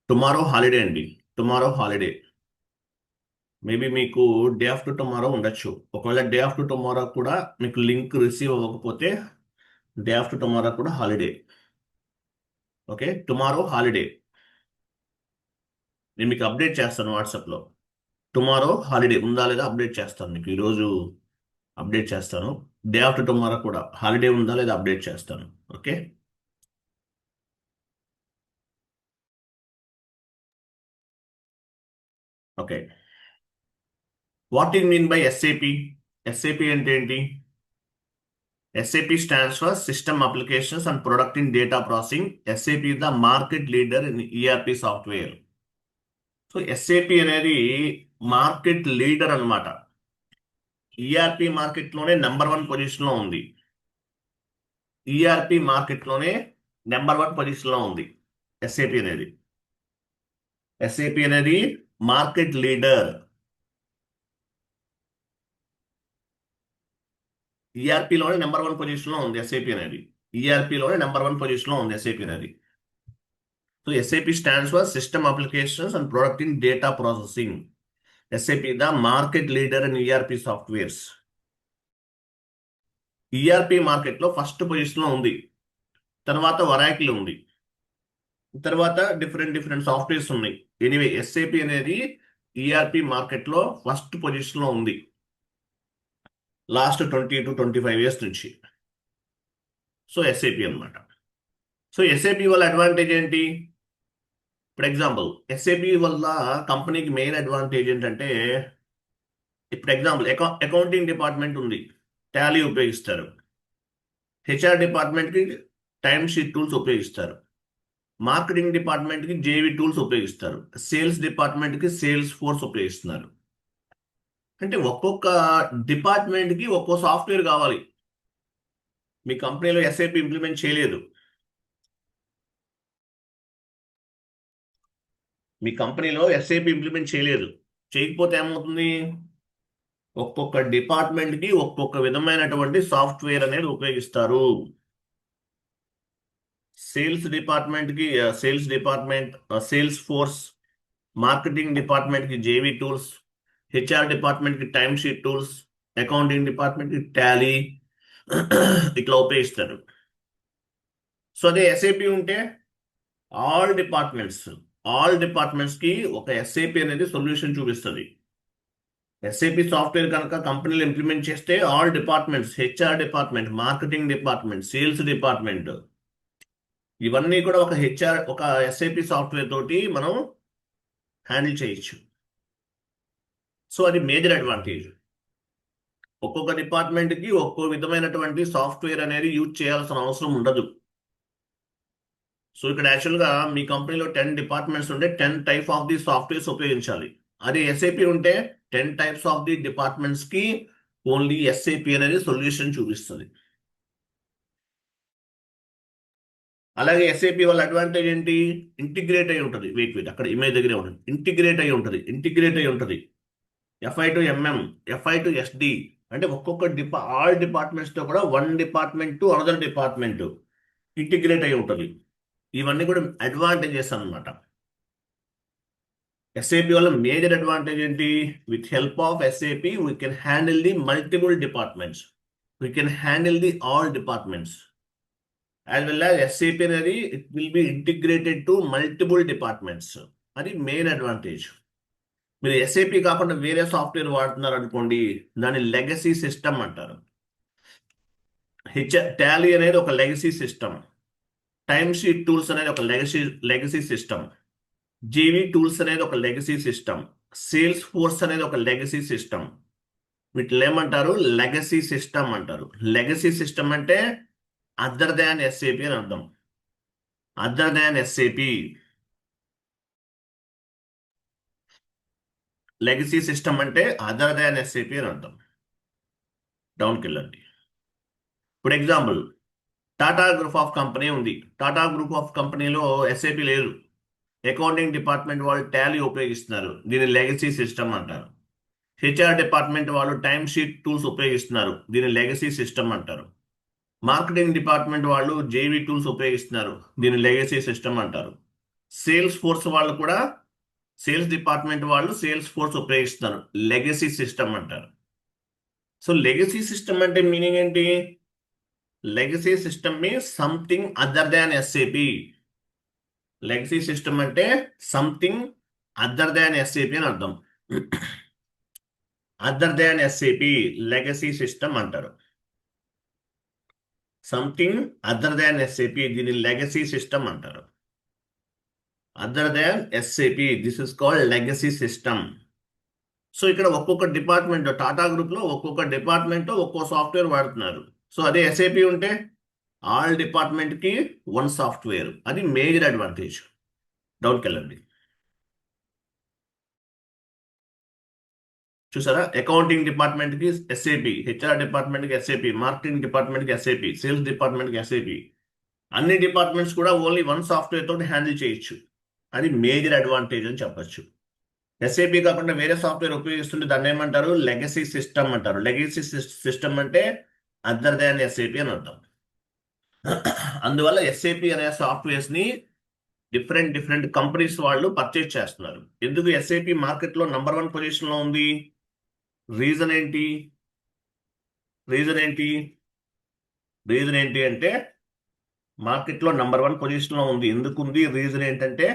Tomorrow holiday అండి. Tomorrow holiday. Maybe మీకు day after tomorrow ఉండొచ్చు. ఒకవేళ డే ఆఫ్టర్ టుమారో కూడా మీకు లింక్ రిసీవ్ అవ్వకపోతే డే ఆఫ్టర్ టుమారో కూడా హాలిడే. Okay, tomorrow holiday. నేను మీకు అప్డేట్ చేస్తాను వాట్సాప్లో. టుమారో హాలిడే ఉందా లేదా అప్డేట్ చేస్తాను మీకు ఈరోజు. అప్డేట్ చేస్తాను. డే ఆఫ్టర్ టుమారో కూడా హాలిడే ఉందా లేదా అప్డేట్ చేస్తాను. Okay. Okay. What you mean by SAP? SAP అంటే ఏంటి? SAP stands for System Applications and Product in Data Processing. SAP is the market leader in ERP software. So SAP అనేది market leader అన్నమాట. ERP మార్కెట్లోనే number 1 పొజిషన్లో ఉంది. ERP మార్కెట్లోనే number 1 పొజిషన్లో ఉంది ఎస్ఏపి అనేది. ఎస్ఏపి అనేది మార్కెట్ లీడర్. ఈఆర్పిలోనే నెంబర్ 1 పొజిషన్లో ఉంది ఎస్ఏపి అనేది. ఈఆర్పిలోనే నెంబర్ 1 పొజిషన్లో ఉంది ఎస్ఏపి అనేది. So SAP stands for System Applications and Product in Data Processing. SAP the market leader in ERP softwares. ERP మార్కెట్లో ఫస్ట్ పొజిషన్లో ఉంది. తర్వాత వరాకిల్ ఉంది. తర్వాత డిఫరెంట్ సాఫ్ట్వేర్స్ ఉన్నాయి. ఎనీవే ఎస్ఏపి అనేది ఈఆర్పి మార్కెట్లో ఫస్ట్ పొజిషన్లో ఉంది లాస్ట్ 20 to 25 years నుంచి. సో ఎస్ఏపి అనమాట. సో ఎస్ఏపి వల్ల అడ్వాంటేజ్ ఏంటి? ఇప్పుడు ఎగ్జాంపుల్, ఎస్ఏపి వల్ల కంపెనీకి మెయిన్ అడ్వాంటేజ్ ఏంటంటే, ఇప్పుడు ఎగ్జాంపుల్ అకౌంటింగ్ డిపార్ట్మెంట్ ఉంది, టాలీ ఉపయోగిస్తారు. హెచ్ఆర్ డిపార్ట్మెంట్కి టైమ్ షీట్ టూల్స్ ఉపయోగిస్తారు. మార్కెటింగ్ డిపార్ట్మెంట్కి జేవి టూల్స్ ఉపయోగిస్తారు. సేల్స్ డిపార్ట్మెంట్కి సేల్స్ ఫోర్స్ ఉపయోగిస్తున్నారు. అంటే ఒక్కొక్క డిపార్ట్మెంట్కి ఒక్కో సాఫ్ట్వేర్ కావాలి. మీ కంపెనీలో ఎస్ఏపి ఇంప్లిమెంట్ చేయలేదు. మీ కంపెనీలో ఎస్ఏపి ఇంప్లిమెంట్ చేయలేదు. చేయకపోతే ఏమవుతుంది? ఒక్కొక్క డిపార్ట్మెంట్కి ఒక్కొక్క విధమైనటువంటి సాఫ్ట్వేర్ అనేది ఉపయోగిస్తారు. సేల్స్ డిపార్ట్మెంట్కి sales department sales force, marketing డిపార్ట్మెంట్కి జేవి టూల్స్, హెచ్ఆర్ డిపార్ట్మెంట్కి టైమ్ షీట్ టూల్స్, అకౌంటింగ్ డిపార్ట్మెంట్కి టాలీ ఇట్లా ఉపయోగిస్తారు. సో అదే ఎస్ఏపి ఉంటే ఆల్ డిపార్ట్మెంట్స్కి ఒక ఎస్ఏపి అనేది సొల్యూషన్ చూపిస్తుంది. ఎస్ఏపి సాఫ్ట్వేర్ కనుక కంపెనీలు ఇంప్లిమెంట్ చేస్తే all departments, HR department, marketing department, sales department, ఇవన్నీ కూడా ఒక ఎస్ఏపి సాఫ్ట్వేర్ తోటి మనం హ్యాండిల్ చేయొచ్చు. సో అది మేజర్ అడ్వాంటేజ్. ఒక్కొక్క డిపార్ట్మెంట్కి ఒక్కో విధమైనటువంటి సాఫ్ట్వేర్ అనేది యూజ్ చేయాల్సిన అవసరం ఉండదు. సో ఇక్కడ యాక్చువల్గా మీ కంపెనీలో 10 డిపార్ట్మెంట్స్ ఉంటే 10 టైప్ ఆఫ్ ది సాఫ్ట్వేర్స్ ఉపయోగించాలి. అదే ఎస్ఏపి ఉంటే 10 టైప్స్ ఆఫ్ ది డిపార్ట్మెంట్స్కి ఓన్లీ ఎస్ఏపి అనేది సొల్యూషన్ చూపిస్తుంది. అలాగే ఎస్ఏపి వల్ల అడ్వాంటేజ్ ఏంటి? ఇంటిగ్రేట్ అయి ఉంటుంది. వెయిట్ అక్కడ ఇమేజ్ దగ్గరే ఉంటుంది. ఇంటిగ్రేట్ అయి ఉంటుంది. FI to MM, FI to SD, అంటే ఒక్కొక్క ఆల్ డిపార్ట్మెంట్స్తో కూడా 1 department to another department integrate అయి ఉంటుంది. ఇవన్నీ కూడా అడ్వాంటేజెస్ అనమాట. ఎస్ఏపి వల్ల మేజర్ అడ్వాంటేజ్ ఏంటి? With help of SAP we can handle the multiple departments, we can handle the all departments. As well as SAP అనేది it will be integrated to multiple departments. అది main advantage. మీరు SAP కాకుండా వేరే software వాడుతున్నారు అనుకోండి, దాన్ని legacy system అంటారు. Tally అనేది ఒక legacy system, time sheet tools అనేది ఒక లెగసీ సిస్టమ్, జేవి టూల్స్ అనేది ఒక లెగసీ సిస్టమ్, సేల్స్ ఫోర్స్ అనేది ఒక లెగసీ సిస్టమ్. వీటిని ఏమంటారు? లెగసీ సిస్టమ్ అంటారు. లెగసీ సిస్టమ్ అంటే అదర్ దాన్ ఎస్ఏపి అని అర్థం. Other than SAP. Legacy system అంటే అదర్ దాన్ ఎస్ఏపి అని అర్థం. డౌన్కి వెళ్ళండి. ఇప్పుడు example, Tata group of company ఉంది. టాటా గ్రూప్ ఆఫ్ కంపెనీలో ఎస్ఏపి లేదు. అకౌంటింగ్ డిపార్ట్మెంట్ వాళ్ళు టాలీ ఉపయోగిస్తున్నారు, దీన్ని లెగసీ సిస్టమ్ అంటారు. హెచ్ఆర్ డిపార్ట్మెంట్ వాళ్ళు టైమ్ షీట్ టూల్స్ ఉపయోగిస్తున్నారు, దీన్ని లెగసీ సిస్టమ్ అంటారు. మార్కెటింగ్ డిపార్ట్మెంట్ వాళ్ళు జేవి టూల్స్ ఉపయోగిస్తున్నారు, దీన్ని లెగసీ సిస్టమ్ అంటారు. సేల్స్ ఫోర్స్ వాళ్ళు కూడా, సేల్స్ డిపార్ట్మెంట్ వాళ్ళు సేల్స్ ఫోర్స్ ఉపయోగిస్తారు, లెగసీ సిస్టమ్ అంటారు. సో లెగసీ సిస్టమ్ అంటే మీనింగ్ ఏంటి? Legacy system means something other than SAP. Legacy system అంటే సంథింగ్ అదర్ దాన్ ఎస్ఏపి అని అర్థం. Other than SAP legacy system అంటారు. సంథింగ్ అదర్ దాన్ ఎస్ఏపి, దీన్ని లెగసీ సిస్టమ్ అంటారు. Other than SAP, this is called legacy system. So ఇక్కడ ఒక్కొక్క department, Tata group లో ఒక్కొక్క డిపార్ట్మెంట్ ఒక్కో సాఫ్ట్వేర్ వాడుతున్నారు. సో అదే ఎస్ఏపి ఉంటే ఆల్ డిపార్ట్మెంట్ కి వన్ సాఫ్ట్వేర్, అది మేజర్ అడ్వాంటేజ్. డౌట్కి వెళ్ళండి. చూసారా, అకౌంటింగ్ డిపార్ట్మెంట్ కి ఎస్ఏపి, హెచ్ఆర్ డిపార్ట్మెంట్ కి ఎస్ఏపి, మార్కెటింగ్ డిపార్ట్మెంట్ కి ఎస్ఏపి, సేల్స్ డిపార్ట్మెంట్ కి ఎస్ఏపి. అన్ని డిపార్ట్మెంట్స్ కూడా ఓన్లీ వన్ సాఫ్ట్వేర్ తోటి హ్యాండిల్ చేయొచ్చు. అది మేజర్ అడ్వాంటేజ్ అని చెప్పొచ్చు. ఎస్ఏపి కాకుండా వేరే సాఫ్ట్వేర్ ఉపయోగిస్తుంటే దాన్ని ఏమంటారు? లెగసీ సిస్టమ్ అంటారు. లెగసీ సిస్టమ్ అంటే అదర్ దాన్ ఎస్ఏపి అని అర్థం. అందువల్ల ఎస్ఏపి అనే సాఫ్ట్వేర్స్ ని డిఫరెంట్ డిఫరెంట్ కంపెనీస్ వాళ్ళు పర్చేజ్ చేస్తున్నారు. ఎందుకు ఎస్ఏపి మార్కెట్ లో నంబర్ 1 పొజిషన్ లో ఉంది? రీజన్ ఏంటి? రీజన్ ఏంటి? రీజన్ ఏంటి అంటే మార్కెట్ లో నంబర్ 1 పొజిషన్ లో ఉంది. ఎందుకు ఉంది? రీజన్ ఏంటంటే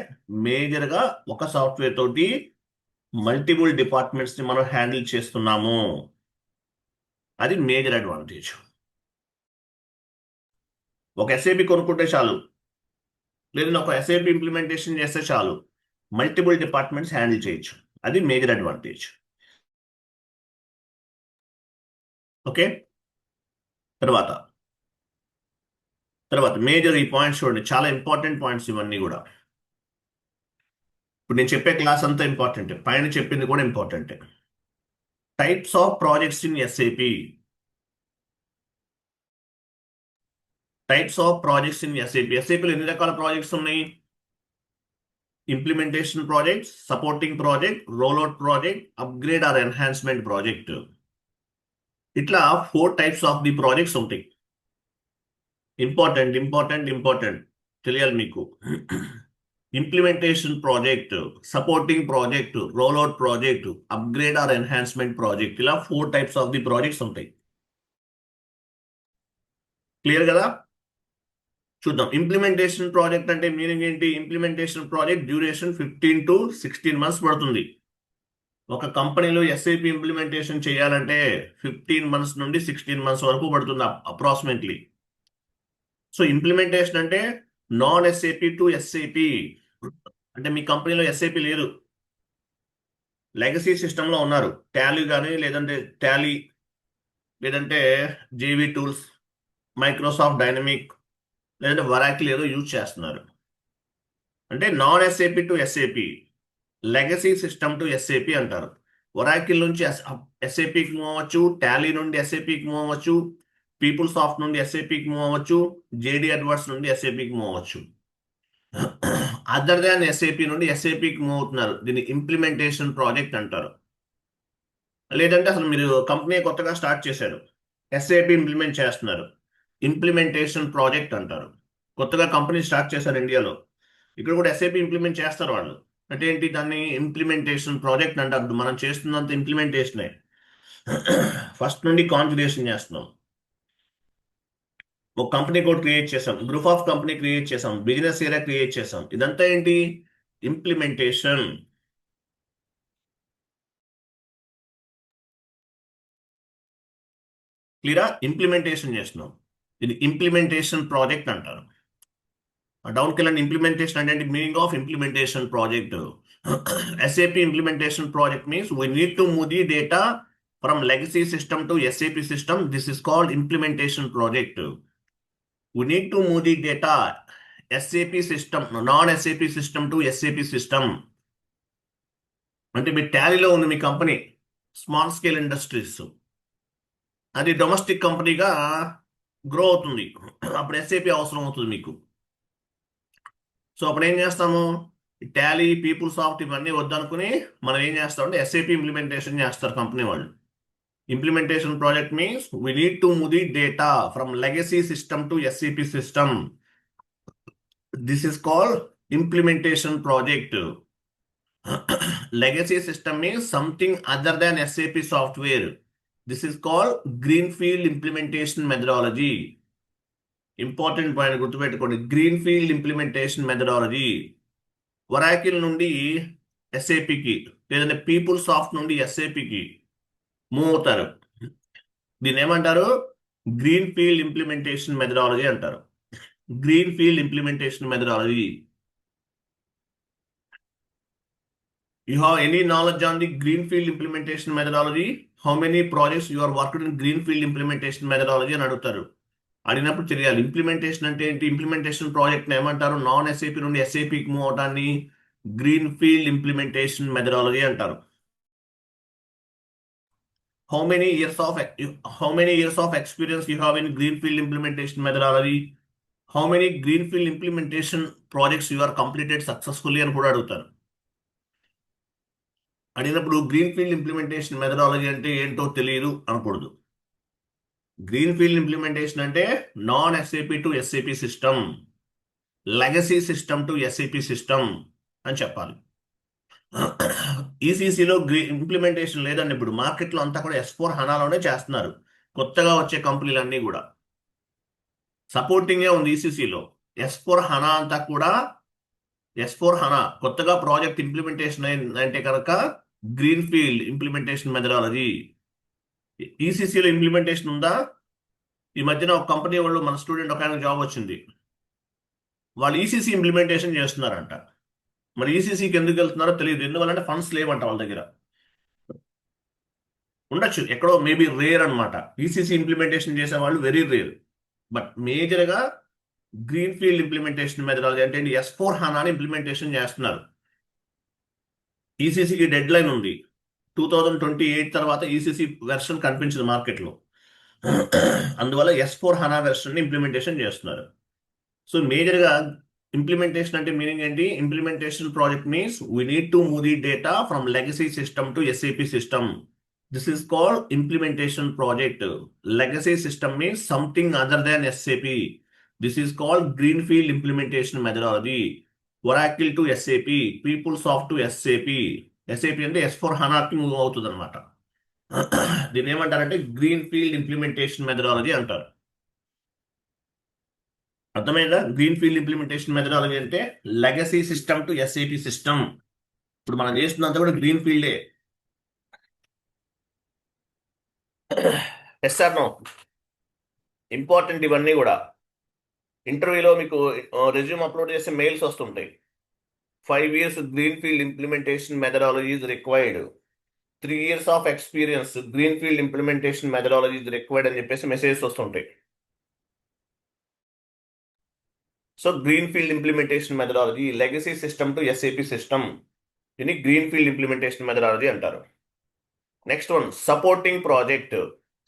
మేజర్ గా ఒక సాఫ్ట్వేర్ తోటి మల్టిపుల్ డిపార్ట్మెంట్స్ ని మనం హ్యాండిల్ చేస్తున్నాము. అది మేజర్ అడ్వాంటేజ్. ఒక ఎస్ఏపి కొనుక్కుంటే చాలు, లేదంటే ఒక ఎస్ఏపి ఇంప్లిమెంటేషన్ చేస్తే చాలు, మల్టిపుల్ డిపార్ట్మెంట్స్ హ్యాండిల్ చేయొచ్చు. అది మేజర్ అడ్వాంటేజ్. ఓకే, తర్వాత మేజర్ ఈ పాయింట్స్ చూడండి, చాలా ఇంపార్టెంట్ పాయింట్స్ ఇవన్నీ కూడా. ఇప్పుడు నేను చెప్పే క్లాస్ అంతా ఇంపార్టెంట్, పైన చెప్పింది కూడా important. Types of projects in SAP. Types of projects in SAP. ఎస్ఏపిలో ఎన్ని రకాల ప్రాజెక్ట్స్ ఉన్నాయి? Implementation project, supporting project, rollout project, upgrade or enhancement project. ఇట్లా 4 టైప్స్ ఆఫ్ ది ప్రాజెక్ట్స్ ఉంటాయి. ఇంపార్టెంట్ ఇంపార్టెంట్ ఇంపార్టెంట్ తెలియాలి మీకు. Implementation project, supporting project, rollout project, upgrade or enhancement project, ఇలా 4 types of the projects ఉంటాయి. Clear కదా? చూద్దాం. Implementation project అంటే meaning ఏంటి? Implementation project duration 15 to 16 months పడుతుంది. ఒక కంపెనీలో ఎస్ఐపి ఇంప్లిమెంటేషన్ చేయాలంటే 15 months నుండి 16 months వరకు పడుతుంది అప్రాక్సిమేట్లీ. సో ఇంప్లిమెంటేషన్ అంటే నాన్ ఎస్ఏపి టు ఎస్ఏపి. అంటే మీ కంపెనీలో ఎస్ఏపి లేదు, లెగసీ సిస్టంలో ఉన్నారు, టాలీ కానీ లేదంటే టాలీ, లేదంటే జేవి టూల్స్, మైక్రోసాఫ్ట్ డైనమిక్, లేదంటే వరాకిల్ ఏదో యూజ్ చేస్తున్నారు. అంటే non SAP to SAP, legacy system to SAP అంటారు. వరాకిల్ నుంచి ఎస్ఏపికి మూవ్ అవ్వచ్చు, టాలీ నుండి ఎస్ఏపికి మూవ్ అవ్వచ్చు, పీపుల్ సాఫ్ట్ నుండి ఎస్ఏపికి మూవ్ అవ్వచ్చు, జేడి అడ్వర్డ్స్ నుండి ఎస్ఏపికి మూవ్ అవ్వచ్చు. అదర్ దాన్ ఎస్ఏపి నుండి ఎస్ఏపికి మూవ్ అవుతున్నారు, దీన్ని ఇంప్లిమెంటేషన్ ప్రాజెక్ట్ అంటారు. లేదంటే అసలు మీరు కంపెనీ కొత్తగా స్టార్ట్ చేశారు, ఎస్ఏపి ఇంప్లిమెంట్ చేస్తున్నారు, ఇంప్లిమెంటేషన్ ప్రాజెక్ట్ అంటారు. కొత్తగా కంపెనీ స్టార్ట్ చేశారు ఇండియాలో, ఇక్కడ కూడా ఎస్ఏపి ఇంప్లిమెంట్ చేస్తారు వాళ్ళు. అంటే ఏంటి? దాన్ని ఇంప్లిమెంటేషన్ ప్రాజెక్ట్ అంటారు. మనం చేస్తున్నంత ఇంప్లిమెంటేషనే, ఫస్ట్ నుండి కాన్ఫిగరేషన్ చేస్తున్నాం. ఒక కంపెనీ కోడ్ క్రియేట్ చేసాం, గ్రూప్ ఆఫ్ కంపెనీ క్రియేట్ చేసాం, బిజినెస్ ఏరియా క్రియేట్ చేసాం, ఇదంతా ఏంటి? ఇంప్లిమెంటేషన్. క్లియరా? ఇంప్లిమెంటేషన్ చేస్తున్నాం, ఇది ఇంప్లిమెంటేషన్ ప్రాజెక్ట్ అంటారు. డౌన్కి వెళ్ళండి. ఇంప్లిమెంటేషన్ అంటే meaning of implementation project. SAP implementation project means we need to move the data from legacy system to SAP system. This is called implementation project. We need to move the data SAP system, non-SAP system to SAP system. అంటే మీ టాలీలో ఉంది మీ company, small scale industries, అది domestic కంపెనీగా grow అవుతుంది, అప్పుడు SAP అవసరం అవుతుంది మీకు. So అప్పుడు ఏం చేస్తాము? టాలీ, పీపుల్ సాఫ్ట్ ఇవన్నీ వద్దనుకుని మనం ఏం చేస్తామంటే ఎస్ఏపి ఇంప్లిమెంటేషన్ చేస్తారు కంపెనీ వాళ్ళు. Implementation project means we need to move the data from legacy system to SAP system. This is called implementation project. Legacy system is something other than SAP software. This is called greenfield implementation methodology. Important point గుర్తుపెట్టుకోండి, greenfield implementation methodology. Oracle నుండి ఎస్ఏపికి లేదంటే people soft నుండి ఎస్ఏపికి move అవుతారు. దీన్ని ఏమంటారు? Green field implementation methodology అంటారు. Green field implementation methodology. You have any knowledge on the greenfield implementation methodology? How many projects you are working in greenfield implementation methodology అని అడుగుతారు. అడిగినప్పుడు తెలియాలి ఇంప్లిమెంటేషన్ అంటే ఏంటి. ఇంప్లిమెంటేషన్ ప్రాజెక్ట్ ఏమంటారు? నాన్ ఎస్ఏపి నుండి ఎస్ఏపికి మూవ్ అవటాన్ని గ్రీన్ ఫీల్డ్ ఇంప్లిమెంటేషన్ మెథడాలజీ అంటారు. How many years of experience you have in greenfield implementation methodology? How many greenfield implementation projects you are completed successfully అని కూడా అడుగుతారు. అడిగినప్పుడు గ్రీన్ఫీల్డ్ ఇంప్లిమెంటేషన్ మెథడాలజీ అంటే ఏంటో తెలియదు అనకూడదు. గ్రీన్ఫీల్డ్ ఇంప్లిమెంటేషన్ అంటే non SAP to SAP system, legacy system to SAP system అని చెప్పాలి. ఈసీసీలో ఇంప్లిమెంటేషన్ లేదండి. ఇప్పుడు మార్కెట్లో అంతా కూడా S4 హనాలోనే చేస్తున్నారు. కొత్తగా వచ్చే కంపెనీలన్నీ కూడా సపోర్టింగే ఉంది ఈసీసీలో. S4 హనా అంతా కూడా S4 హనా కొత్తగా ప్రాజెక్ట్ ఇంప్లిమెంటేషన్ అంటే కనుక గ్రీన్ఫీల్డ్ ఇంప్లిమెంటేషన్ మెథడాలజీ. ఈసీసీలో ఇంప్లిమెంటేషన్ ఉందా? ఈ మధ్యన ఒక కంపెనీ వాళ్ళు, మన స్టూడెంట్ ఒక ఆయన జాబ్ వచ్చింది, వాళ్ళు ఈసీసీ ఇంప్లిమెంటేషన్ చేస్తున్నారంట. మరి ఈసీసీకి ఎందుకు వెళ్తున్నారో తెలియదు. ఎందువల్లంటే ఫండ్స్ లేవంట వాళ్ళ దగ్గర. ఉండొచ్చు ఎక్కడో, మేబీ రేర్ అనమాట. ఈసీసీ ఇంప్లిమెంటేషన్ చేసే వాళ్ళు వెరీ రేర్. బట్ మేజర్గా గ్రీన్ఫీల్డ్ ఇంప్లిమెంటేషన్ మెథడాలజీ అంటే S4 హనాని ఇంప్లిమెంటేషన్ చేస్తున్నారు. ఈసీసీకి డెడ్ లైన్ ఉంది. 2028 తర్వాత ఈసీసీ వెర్షన్ కనిపించదు మార్కెట్లో. అందువల్ల S4 హనా వెర్షన్ ఇంప్లిమెంటేషన్ చేస్తున్నారు. సో మేజర్గా ఇంప్లిమెంటేషన్ అంటే మీనింగ్ ఏంటి? Implementation project means we need to move the data from legacy system to SAP system. This is called implementation project. Legacy system means something other than SAP. This is called greenfield implementation methodology. Oracle to SAP, people soft to SAP. SAP అంటే S4 హనాకి move అవుతుంది అనమాట. దీన్ని ఏమంటారంటే greenfield implementation methodology అంటారు. అర్థమైందా? Greenfield implementation methodology అంటే legacy system to SAP system. ఇప్పుడు మనం చేస్తున్నంత కూడా గ్రీన్ఫీల్డే. SR no? ఇంపార్టెంట్ ఇవన్నీ కూడా. ఇంటర్వ్యూలో మీకు రెజ్యూమ్ అప్లోడ్ చేసే మెయిల్స్ వస్తుంటాయి. 5 years greenfield implementation methodology is required. 3 years of experience greenfield implementation methodology is required అని చెప్పేసి మెసేజెస్ వస్తుంటాయి. So greenfield implementation methodology, legacy system to SAP system, దీన్ని గ్రీన్ఫీల్డ్ ఇంప్లిమెంటేషన్ మెథడాలజీ అంటారు. Next one, supporting project.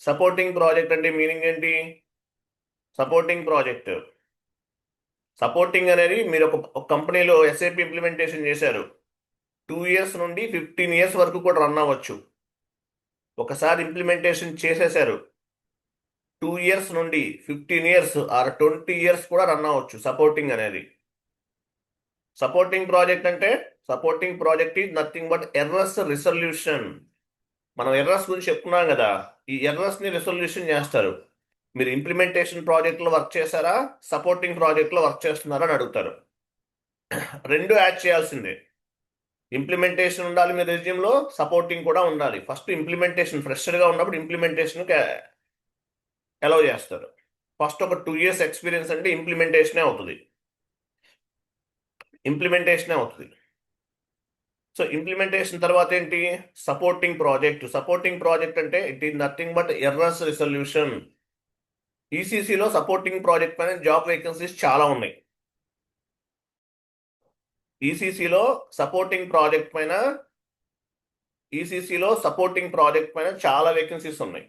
Supporting project అంటే meaning ఏంటి? Supporting project, supporting అనేది మీరు ఒక కంపెనీలో ఎస్ఏపి ఇంప్లిమెంటేషన్ చేశారు. 2 years నుండి 15 years వరకు కూడా రన్ అవ్వచ్చు. ఒకసారి ఇంప్లిమెంటేషన్ చేసేసారు, 2 years నుండి 15 years ఆర్ 20 years కూడా రన్ అవ్వచ్చు సపోర్టింగ్ అనేది. సపోర్టింగ్ ప్రాజెక్ట్ అంటే, supporting project is nothing but errors resolution. మనం ఎర్రర్స్ గురించి చెప్పుకున్నాం కదా, ఈ ఎర్రర్స్ని రిసొల్యూషన్ చేస్తారు. మీరు ఇంప్లిమెంటేషన్ ప్రాజెక్ట్లో వర్క్ చేశారా, సపోర్టింగ్ ప్రాజెక్ట్లో వర్క్ చేస్తున్నారా అని అడుగుతారు. రెండు యాడ్ చేయాల్సిందే. ఇంప్లిమెంటేషన్ ఉండాలి మీ రెజ్యూమ్లో, సపోర్టింగ్ కూడా ఉండాలి. ఫస్ట్ ఇంప్లిమెంటేషన్, ఫ్రెషర్గా ఉన్నప్పుడు ఇంప్లిమెంటేషన్కి అలౌ చేస్తారు. ఫస్ట్ ఒక 2 years ఎక్స్పీరియన్స్ అంటే ఇంప్లిమెంటేషనే అవుతుంది. సో ఇంప్లిమెంటేషన్ తర్వాత ఏంటి? Supporting project. సపోర్టింగ్ ప్రాజెక్ట్ అంటే it is nothing but errors resolution. ఈసీసీలో సపోర్టింగ్ ప్రాజెక్ట్ పైన జాబ్ వేకెన్సీస్ చాలా ఉన్నాయి. ఈసీసీలో సపోర్టింగ్ ప్రాజెక్ట్ పైన చాలా వేకెన్సీస్ ఉన్నాయి.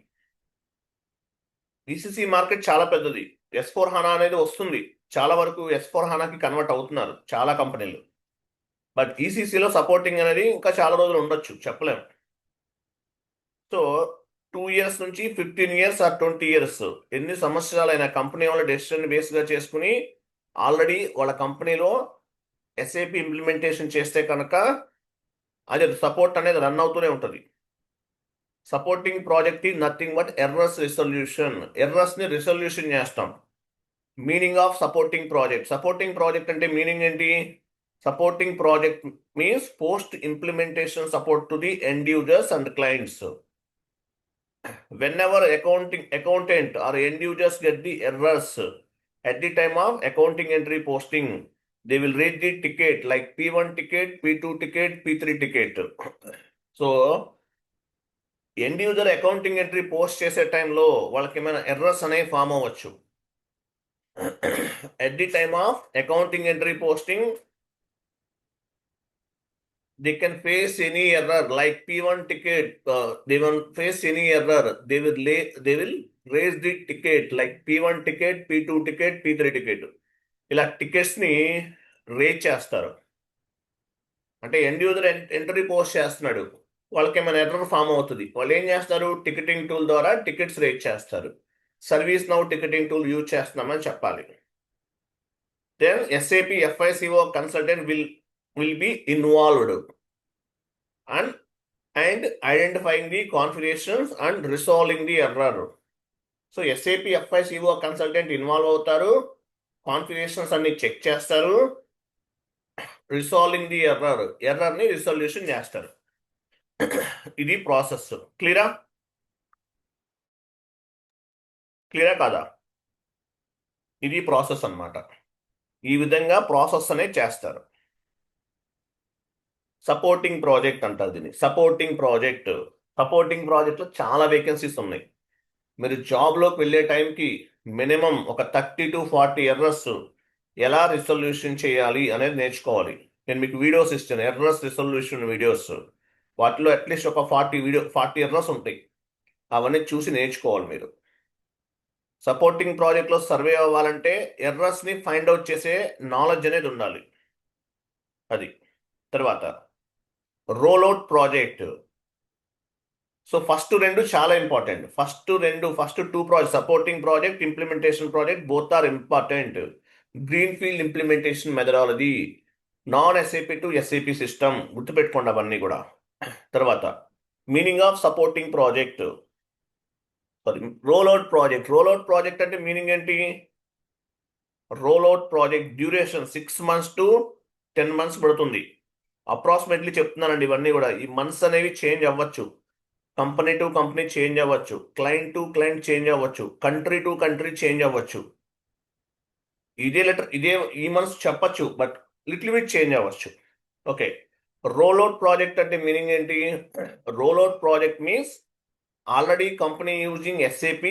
ఈసీసీ మార్కెట్ చాలా పెద్దది. S4 హనా అనేది వస్తుంది, చాలా వరకు S4 హనాకి కన్వర్ట్ అవుతున్నారు చాలా కంపెనీలు. బట్ ఈసీసీలో సపోర్టింగ్ అనేది ఇంకా చాలా రోజులు ఉండొచ్చు, చెప్పలేము. సో 2 years నుంచి 15 years ఆర్ 20 years, ఎన్ని సంవత్సరాలైనా కంపెనీ వాళ్ళ డెసిషన్ బేస్గా చేసుకుని ఆల్రెడీ వాళ్ళ కంపెనీలో ఎస్ఏపి ఇంప్లిమెంటేషన్ చేస్తే కనుక అది సపోర్ట్ అనేది రన్ అవుతూనే ఉంటుంది. Supporting project is nothing but errors resolution. ఎర్రర్స్ని రిసొల్యూషన్ చేస్తాం. మీనింగ్ ఆఫ్ సపోర్టింగ్ ప్రాజెక్ట్ అంటే మీనింగ్ ఏంటి? Supporting project means post implementation support to the end users and clients. Whenever accountant or end users get the errors at the time of accounting entry posting, they will raise the ticket like P1 ticket, P2 ticket, P3 ticket. So end user accounting entry post చేసే టైంలో వాళ్ళకి ఏమైనా errors అనేవి form అవ్వచ్చు. At the time of accounting entry posting they can face any error like P1 ticket, they will face any error, they will raise the ticket like P1 ticket, P2 ticket, P3 ticket. ఇలా tickets ని raise చేస్తారు. అంటే end user entry post చేస్తున్నాడు, వాళ్ళకి ఏమైనా error form అవుతుంది, వాళ్ళు ఏం చేస్తారు? టికెటింగ్ టూల్ ద్వారా టికెట్స్ రేజ్ చేస్తారు. ServiceNow ticketing tool use చేస్తున్నామని చెప్పాలి. Then SAP FICO consultant will be involved and identifying the configurations and resolving the error. So SAP FICO consultant involve అవుతారు, configurations అన్ని చెక్ చేస్తారు, resolving the ఎర్రర్ని resolution చేస్తారు. ఇది process. క్లియరా కాదా? ఇది ప్రాసెస్ అన్నమాట. ఈ విధంగా ప్రాసెస్ అనేది చేస్తారు. సపోర్టింగ్ ప్రాజెక్ట్ అంటారు దీన్ని. సపోర్టింగ్ ప్రాజెక్ట్లో చాలా వేకెన్సీస్ ఉన్నాయి. మీరు జాబ్లోకి వెళ్ళే టైంకి మినిమం ఒక 30 to 40 ఎర్రర్స్ ఎలా రిసొల్యూషన్ చేయాలి అనేది నేర్చుకోవాలి. నేను మీకు వీడియోస్ ఇస్తాను, ఎర్రర్స్ రిసొల్యూషన్ వీడియోస్. వాటిలో అట్లీస్ట్ ఒక 40 ఎర్రర్స్ ఉంటాయి. అవన్నీ చూసి నేర్చుకోవాలి మీరు. సపోర్టింగ్ ప్రాజెక్ట్లో సర్వే అవ్వాలంటే ఎర్రర్స్ని ఫైండ్ అవుట్ చేసే నాలెడ్జ్ అనేది ఉండాలి. అది తర్వాత roll out project. So first 2 చాలా important. First 2 project, supporting project, implementation project, both are important. Green field implementation methodology, non SAP to SAP system, గుర్తుపెట్టుకోండి అవన్నీ కూడా. తర్వాత meaning of supporting project, roll out project అంటే meaning ఏంటి? Roll out project duration 6 months to 10 months పడుతుంది. Approximately చెప్తున్నానండి ఇవన్నీ కూడా. ఈ మంత్స్ అనేవి చేంజ్ అవ్వచ్చు, కంపెనీ టు కంపెనీ చేంజ్ అవ్వచ్చు, క్లయింట్ టు క్లయింట్ చేంజ్ అవ్వచ్చు, కంట్రీ టు కంట్రీ చేంజ్ అవ్వచ్చు. ఇదే ఈ మంత్స్ చెప్పచ్చు, బట్ లిటిల్ బిట్ చేంజ్ అవ్వచ్చు. ఓకే, రోల్ అవుట్ ప్రాజెక్ట్ అంటే మీనింగ్ ఏంటి? Roll out project means already company using SAP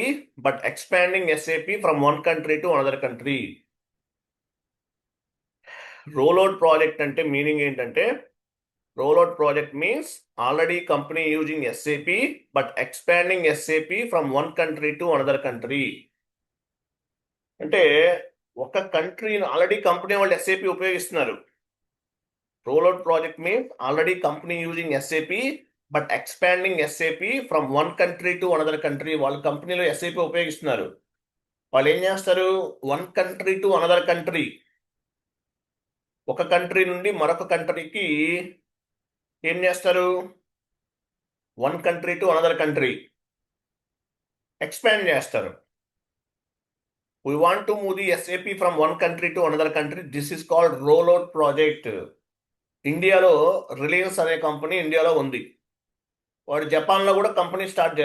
but expanding SAP from one country to another country. Roll out project అంటే meaning ఏంటంటే, rollout project means already company using SAP but expanding SAP from one country to another country. అంటే ఒక country already company వాళ్ళు SAP ఉపయోగిస్తున్నారు. rollout project means already company using SAP but expanding SAP from one country to another country. వాళ్ళ కంపెనీలో SAP ఉపయోగిస్తున్నారు. వాళ్ళు ఏం చేస్తారు? One country to another country, ఒక కంట్రీ నుండి మరొక కంట్రీకి ఏం చేస్తారు? One country to another country expand చేస్తారు. We want to move the SAP from one country to another country. This is called rollout project. ఇండియాలో రిలయన్స్ అనే కంపెనీ ఇండియాలో ఉంది. వాడు జపాన్లో కూడా కంపెనీ స్టార్ట్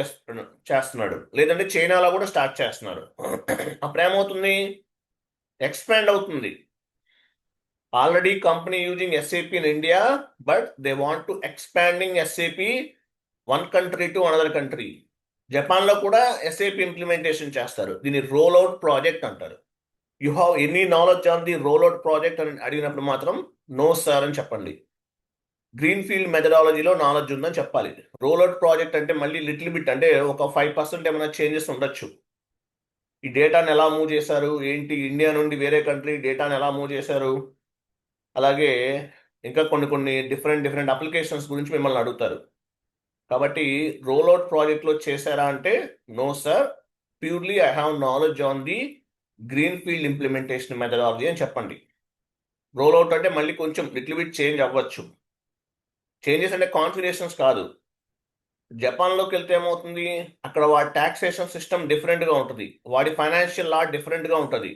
చేస్తున్నాడు, లేదంటే చైనాలో కూడా స్టార్ట్ చేస్తున్నాడు. అప్పుడు ఏమవుతుంది? ఎక్స్పాండ్ అవుతుంది. Already company using SAP in India but they want to expanding SAP one country to another country. జపాన్లో కూడా SAP ఇంప్లిమెంటేషన్ చేస్తారు. దీన్ని రోల్ అవుట్ ప్రాజెక్ట్ అంటారు. You have any knowledge on the roll out project అని అడిగినప్పుడు మాత్రం no sir అని చెప్పండి. గ్రీన్ ఫీల్డ్ మెథడాలజీలో నాలెడ్జ్ ఉందని చెప్పాలి. రోల్ అవుట్ ప్రాజెక్ట్ అంటే మళ్ళీ లిటిల్ బిట్, అంటే ఒక 5% ఏమైనా చేంజెస్ ఉండొచ్చు. ఈ డేటాను ఎలా మూవ్ చేశారు ఏంటి, ఇండియా నుండి వేరే కంట్రీ డేటాను ఎలా మూవ్ చేశారు, అలాగే ఇంకా కొన్ని డిఫరెంట్ అప్లికేషన్స్ గురించి మిమ్మల్ని అడుగుతారు. కాబట్టి రోల్ అవుట్ ప్రాజెక్ట్లో చేశారా అంటే no sir, purely I have knowledge on the green field implementation methodology అని చెప్పండి. రోల్ అవుట్ అంటే మళ్ళీ కొంచెం లిటిల్ బిట్ చేంజ్ అవ్వచ్చు. చేంజెస్ అంటే కాన్ఫిగరేషన్స్ కాదు. జపాన్లోకి వెళ్తే ఏమవుతుంది, అక్కడ వాడి ట్యాక్సేషన్ సిస్టమ్ డిఫరెంట్గా ఉంటుంది, వాడి ఫైనాన్షియల్ లా డిఫరెంట్గా ఉంటుంది,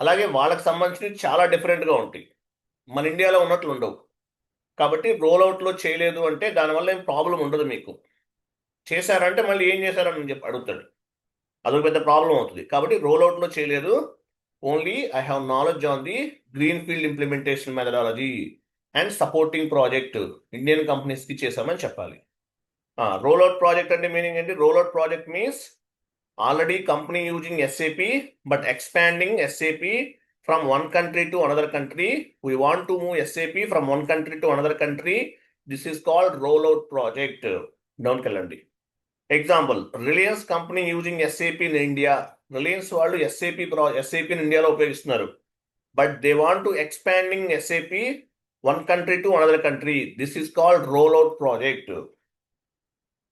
అలాగే వాళ్ళకి సంబంధించినవి చాలా డిఫరెంట్గా ఉంటాయి, మన ఇండియాలో ఉన్నట్లు ఉండవు. కాబట్టి రోల్ అవుట్లో చేయలేదు అంటే దానివల్ల ఏం ప్రాబ్లం ఉండదు మీకు. చేశారంటే మళ్ళీ ఏం చేశారని చెప్పి అడుగుతాడు, అదొక పెద్ద ప్రాబ్లం అవుతుంది. కాబట్టి రోల్ అవుట్లో చేయలేదు, only I have knowledge on the green field implementation methodology and supporting project Indian కంపెనీస్కి చేశామని చెప్పాలి. రోల్ అవుట్ ప్రాజెక్ట్ అంటే మీనింగ్ ఏంటి? Roll out project means already company using SAP but expanding SAP from one country to another country. We want to move SAP from one country to another country. This is called rollout project. Don't kalandi. Example, Reliance company using SAP in India. Reliance వాళ్ళు SAP in India లో ఉపయోగిస్తున్నారు, but they want to expanding SAP one country to another country. This is called rollout project.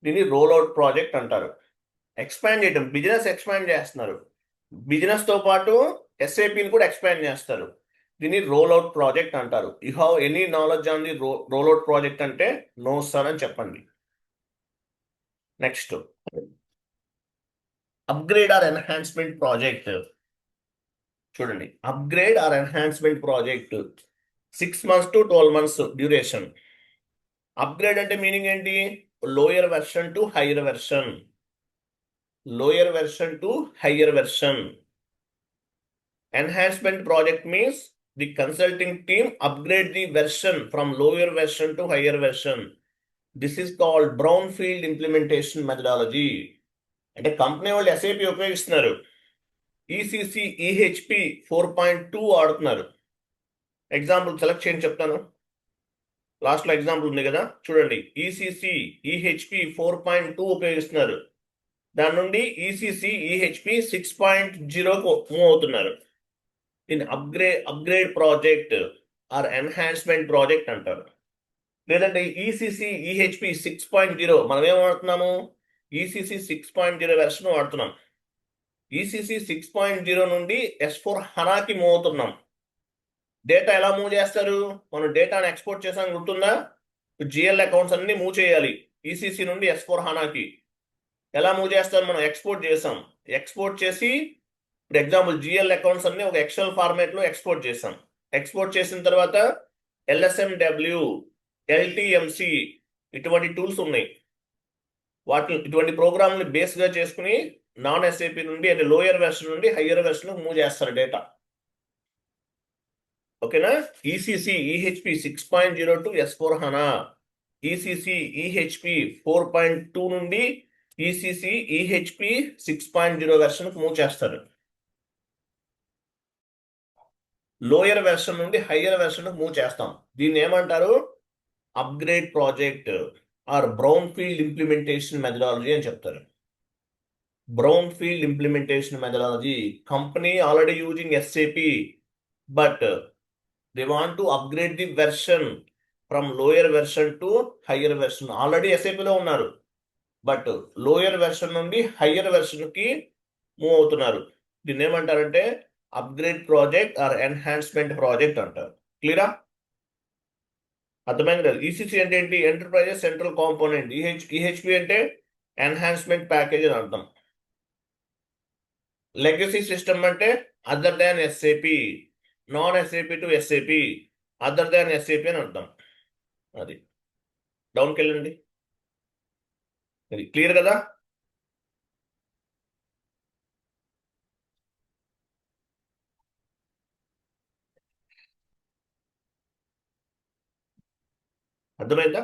దీన్ని rollout project అంటారు. Expand చేయటం, business expand చేస్తున్నారు, బిజినెస్తో పాటు ఎస్ఏపిని కూడా ఎక్స్పాండ్ చేస్తారు, దీన్ని రోల్ అవుట్ ప్రాజెక్ట్ అంటారు. You have any knowledge on the roll out project అంటే నో సార్ అని చెప్పండి. Next, upgrade or enhancement project. చూడండి, upgrade or enhancement project 6 months to 12 months duration. Upgrade అంటే మీనింగ్ ఏంటి? Lower version to higher version, lower version to higher version. Enhancement project means the consulting team upgrade the version from lower version to higher version. This is called brownfield implementation methodology. అంటే company వాళ్ళు SAP ఉపయోగిస్తున్నారు, ECC EHP 4.2 వాడుతున్నారు. Example select చేయండి చెప్తాను, లాస్ట్లో example ఉంది కదా చూడండి. ECC EHP 4.2 ఉపయోగిస్తున్నారు, దాని నుండి ECC EHP 6.0కు మూవ్ అవుతున్నారు. దీన్ని upgrade project or enhancement project అంటారు. లేదంటే ECC EHP 6.0 మనం ఏం వాడుతున్నాము? ECC 6.0 వెర్షన్ వాడుతున్నాం. ECC 6.0 నుండి S4 హనాకి మూవ్ అవుతున్నాం. డేటా ఎలా మూవ్ చేస్తారు? మనం డేటాను ఎక్స్పోర్ట్ చేసాం, గుర్తుందా? GL అకౌంట్స్ అన్ని మూవ్ చేయాలి ECC నుండి S4 హనాకి. ఎలా మూవ్ చేస్తారు? మనం ఎక్స్పోర్ట్ చేసాం, ఎక్స్పోర్ట్ చేసి ఇప్పుడు ఎగ్జాంపుల్ GL అకౌంట్స్ అన్ని ఒక ఎక్సెల్ ఫార్మేట్లో ఎక్స్పోర్ట్ చేసాం. ఎక్స్పోర్ట్ చేసిన తర్వాత LSMW LTMC ఇటువంటి టూల్స్ ఉన్నాయి, ఇటువంటి ప్రోగ్రామ్ని బేస్గా చేసుకుని నాన్ SAP నుండి అంటే లోయర్ వెర్షన్ నుండి హయ్యర్ వెర్షన్ మూవ్ చేస్తారు డేటా. ఓకేనా? ECC EHP 6.0 to S4 HANA, ECC EHP 4.2 నుండి ECC EHP 6.0 వెర్షన్కి మూవ్ చేస్తారు. లోయర్ వెర్షన్ నుండి హయ్యర్ వెర్షన్ మూవ్ చేస్తాం. దీన్ని ఏమంటారు? Upgrade project or brown field implementation methodology అని చెప్తారు. Brown field implementation methodology, company already using SAP but they want to upgrade the version from lower version to higher version. Already SAPలో ఉన్నారు, but lower version నుండి higher వెర్షన్కి move అవుతున్నారు. దీన్ని ఏమంటారంటే upgrade project or enhancement project అంటారు. క్లియరా? అర్థమైంది కదా? ECC అంటే ఏంటి? Enterprises central component. EHP అంటే ఎన్హాన్స్మెంట్ ప్యాకేజ్ అని అర్థం. లెగసీ సిస్టమ్ అంటే other than SAP, non SAP to SAP, other than SAP అని అర్థం. అది డౌన్కి వెళ్ళండి. అది క్లియర్ కదా? అర్థమైందా?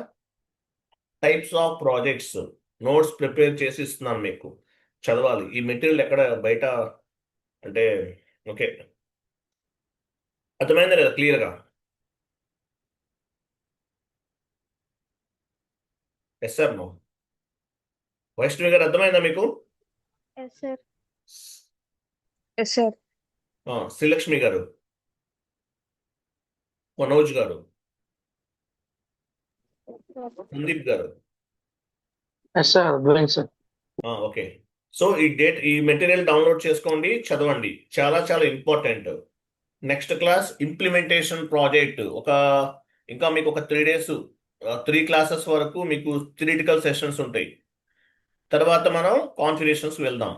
Types of projects notes prepare చేసి ఇస్తున్నాను మీకు, చదవాలి. ఈ మెటీరియల్ ఎక్కడ బయట అంటే ఓకే, అర్థమైందా లేదా క్లియర్గా? Yes sir no? వైష్ణవి గారు అర్థమైందా మీకు? Yes sir. Yes sir. Srilakshmi గారు, మనోజ్ గారు, సందీప్ గారు. Yes sir, doing sir. Okay. So ఈ మెటీరియల్ డౌన్లోడ్ చేసుకోండి, చదవండి, చాలా చాలా important. Next class implementation project ఇంకా మీకు ఒక 3 days 3 classes వరకు మీకు థియరిటికల్ సెషన్స్ ఉంటాయి. తర్వాత మనం కాన్ఫిగరేషన్స్ వెళ్దాం.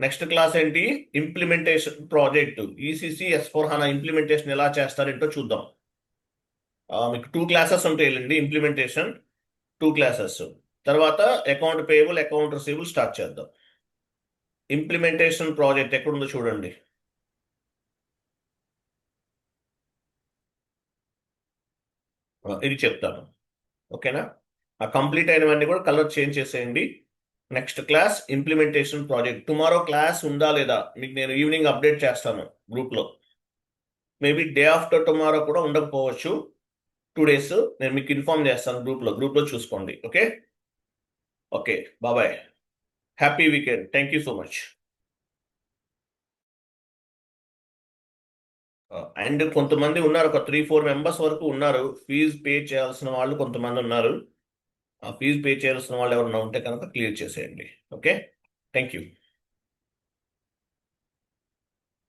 నెక్స్ట్ క్లాస్ ఏంటి? Implementation project ECC S/4HANA implementation ఎలా చేస్తారేంటో చూద్దాం. మీకు 2 classes ఉంటాయండి. Implementation 2 classes. తర్వాత account payable account receivable start చేద్దాం. ఇంప్లిమెంటేషన్ ప్రాజెక్ట్ ఎక్కడుందో చూడండి. ఇది చెప్తాను, ఓకేనా? ఆ కంప్లీట్ అయినవన్నీ కూడా కలర్ చేంజ్ చేసేయండి. Next class implementation project. Tomorrow class ఉందా లేదా మీకు నేను ఈవినింగ్ అప్డేట్ చేస్తాను గ్రూప్లో. మేబీ డే ఆఫ్టర్ టుమారో కూడా ఉండకపోవచ్చు. 2 days నేను మీకు ఇన్ఫార్మ్ చేస్తాను గ్రూప్లో చూసుకోండి. ఓకే ఓకే, బాబాయ్, happy weekend. Thank you so much. And కొంతమంది ఉన్నారు, ఒక 3-4 members వరకు ఉన్నారు. ఫీజు పే చేయాల్సిన వాళ్ళు కొంతమంది ఉన్నారు. ఆ ఫీజు పే చేయాల్సిన వాళ్ళు ఎవరైనా ఉంటే కనుక క్లియర్ చేసేయండి. Okay, thank you.